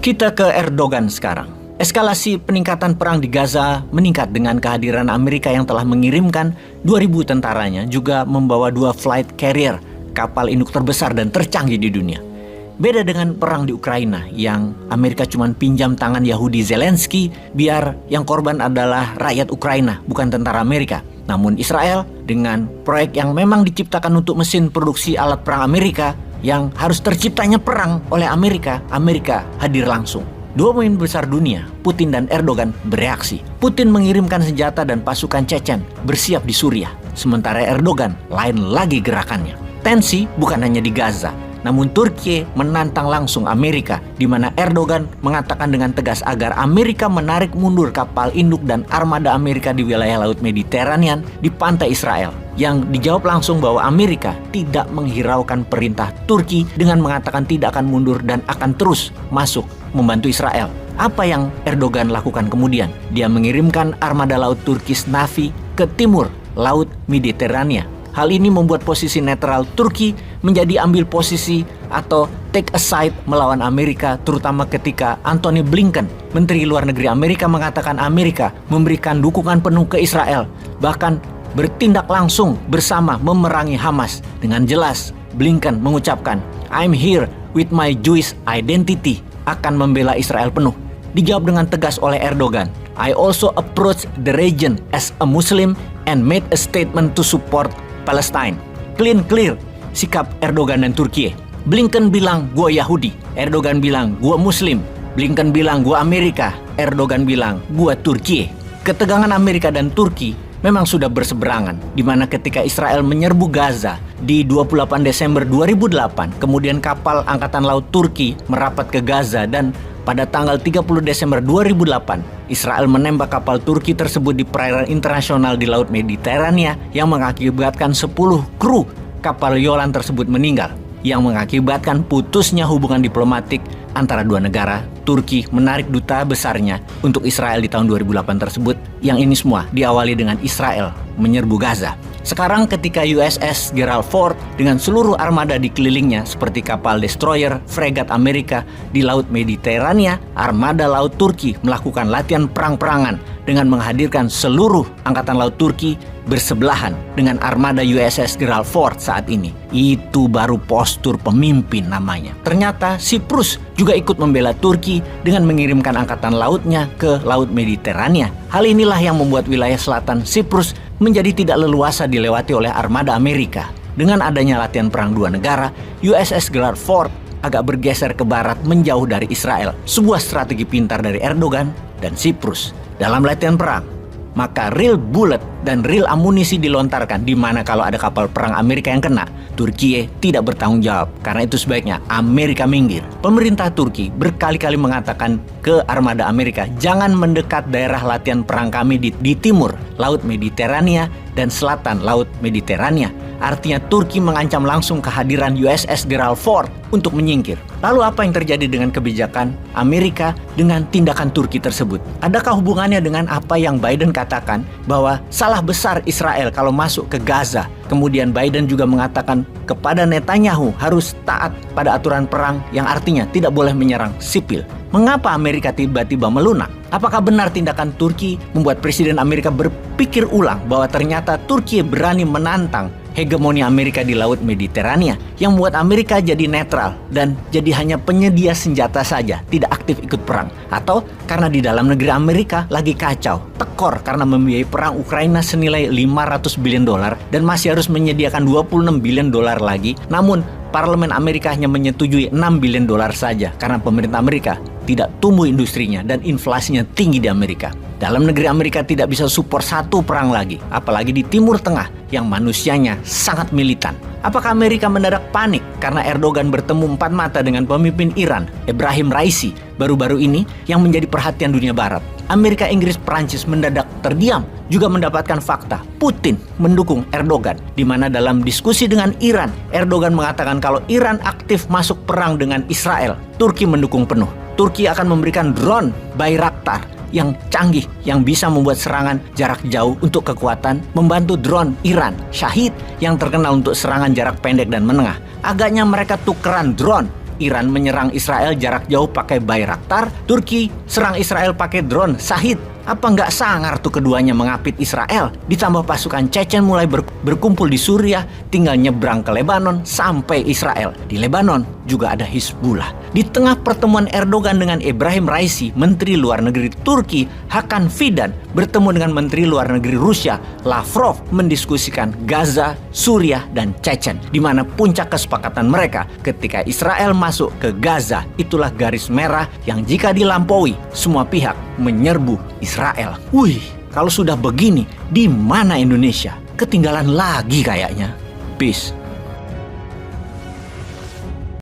Kita ke Erdogan sekarang. Eskalasi peningkatan perang di Gaza meningkat dengan kehadiran Amerika yang telah mengirimkan 2.000 tentaranya, juga membawa 2 flight carrier, kapal induk terbesar dan tercanggih di dunia. Beda dengan perang di Ukraina yang Amerika cuma pinjam tangan Yahudi Zelensky biar yang korban adalah rakyat Ukraina, bukan tentara Amerika. Namun Israel dengan proyek yang memang diciptakan untuk mesin produksi alat perang Amerika yang harus terciptanya perang oleh Amerika hadir langsung. Dua pemimpin besar dunia, Putin dan Erdogan, bereaksi. Putin mengirimkan senjata dan pasukan Chechen bersiap di Suriah. Sementara Erdogan lain lagi gerakannya. Tensi bukan hanya di Gaza, namun Turki menantang langsung Amerika, di mana Erdogan mengatakan dengan tegas agar Amerika menarik mundur kapal induk dan armada Amerika di wilayah Laut Mediterranean di pantai Israel. Yang dijawab langsung bahwa Amerika tidak menghiraukan perintah Turki dengan mengatakan tidak akan mundur dan akan terus masuk membantu Israel. Apa yang Erdogan lakukan kemudian? Dia mengirimkan armada laut Turkish Navy ke timur Laut Mediterania. Hal ini membuat posisi netral Turki menjadi ambil posisi atau take a side melawan Amerika, terutama ketika Antony Blinken, Menteri Luar Negeri Amerika, mengatakan Amerika memberikan dukungan penuh ke Israel, bahkan bertindak langsung bersama memerangi Hamas. Dengan jelas, Blinken mengucapkan, "I'm here with my Jewish identity," akan membela Israel penuh. Dijawab dengan tegas oleh Erdogan, "I also approach the region as a Muslim and made a statement to support Palestine." Clear sikap Erdogan dan Turki. Blinken bilang gua Yahudi, Erdogan bilang gua Muslim. Blinken bilang gua Amerika, Erdogan bilang gua Turki. Ketegangan Amerika dan Turki memang sudah berseberangan, di mana ketika Israel menyerbu Gaza di 28 Desember 2008, kemudian kapal Angkatan Laut Turki merapat ke Gaza dan pada tanggal 30 Desember 2008, Israel menembak kapal Turki tersebut di perairan internasional di Laut Mediterania yang mengakibatkan 10 kru kapal Yolan tersebut meninggal, yang mengakibatkan putusnya hubungan diplomatik antara dua negara. Turki menarik duta besarnya untuk Israel di tahun 2008 tersebut, yang ini semua diawali dengan Israel menyerbu Gaza. Sekarang ketika USS Gerald Ford dengan seluruh armada dikelilingnya seperti kapal destroyer, fregat Amerika di Laut Mediterania, armada laut Turki melakukan latihan perang-perangan dengan menghadirkan seluruh angkatan laut Turki bersebelahan dengan armada USS Gerald Ford saat ini. Itu baru postur pemimpin namanya. Ternyata Siprus juga ikut membela Turki dengan mengirimkan angkatan lautnya ke Laut Mediterania. Hal inilah yang membuat wilayah selatan Siprus menjadi tidak leluasa dilewati oleh armada Amerika. Dengan adanya latihan perang dua negara, USS Gerald Ford agak bergeser ke barat menjauh dari Israel. Sebuah strategi pintar dari Erdogan dan Siprus. Dalam latihan perang, maka real bullet dan real amunisi dilontarkan, di mana kalau ada kapal perang Amerika yang kena, Turki tidak bertanggung jawab. Karena itu sebaiknya Amerika minggir. Pemerintah Turki berkali-kali mengatakan ke armada Amerika, jangan mendekat daerah latihan perang kami di timur Laut Mediterania dan selatan Laut Mediterania. Artinya Turki mengancam langsung kehadiran USS Gerald Ford untuk menyingkir. Lalu apa yang terjadi dengan kebijakan Amerika dengan tindakan Turki tersebut? Adakah hubungannya dengan apa yang Biden katakan bahwa salah besar Israel kalau masuk ke Gaza? Kemudian Biden juga mengatakan kepada Netanyahu harus taat pada aturan perang yang artinya tidak boleh menyerang sipil. Mengapa Amerika tiba-tiba melunak? Apakah benar tindakan Turki membuat Presiden Amerika berpikir ulang bahwa ternyata Turki berani menantang hegemoni Amerika di Laut Mediterania, yang membuat Amerika jadi netral dan jadi hanya penyedia senjata saja, tidak aktif ikut perang? Atau karena di dalam negeri Amerika lagi kacau, tekor karena membiayai perang Ukraina senilai 500 billion dolar dan masih harus menyediakan 26 billion dolar lagi, namun Parlemen Amerika hanya menyetujui 6 billion dolar saja karena pemerintah Amerika tidak tumbuh industrinya dan inflasinya tinggi di Amerika. Dalam negeri Amerika tidak bisa support satu perang lagi, apalagi di Timur Tengah yang manusianya sangat militan. Apakah Amerika mendadak panik karena Erdogan bertemu empat mata dengan pemimpin Iran, Ebrahim Raisi, baru-baru ini yang menjadi perhatian dunia barat? Amerika, Inggris, Perancis mendadak terdiam, juga mendapatkan fakta Putin mendukung Erdogan, di mana dalam diskusi dengan Iran, Erdogan mengatakan kalau Iran aktif masuk perang dengan Israel, Turki mendukung penuh. Turki akan memberikan drone Bayraktar yang canggih yang bisa membuat serangan jarak jauh untuk kekuatan, membantu drone Iran Shahid yang terkenal untuk serangan jarak pendek dan menengah. Agaknya mereka tukeran drone Iran menyerang Israel jarak jauh pakai Bayraktar, Turki serang Israel pakai drone Shahid. Apa nggak sangar tuh keduanya mengapit Israel? Ditambah pasukan Chechen mulai berkumpul di Suriah, tinggal nyebrang ke Lebanon sampai Israel. Di Lebanon juga ada Hizbullah. Di tengah pertemuan Erdogan dengan Ebrahim Raisi, Menteri Luar Negeri Turki, Hakan Fidan, bertemu dengan Menteri Luar Negeri Rusia, Lavrov, mendiskusikan Gaza, Suriah, dan Chechen, di mana puncak kesepakatan mereka ketika Israel masuk ke Gaza. Itulah garis merah yang jika dilampaui, semua pihak menyerbu Israel. Wih, kalau sudah begini, di mana Indonesia? Ketinggalan lagi kayaknya. Peace.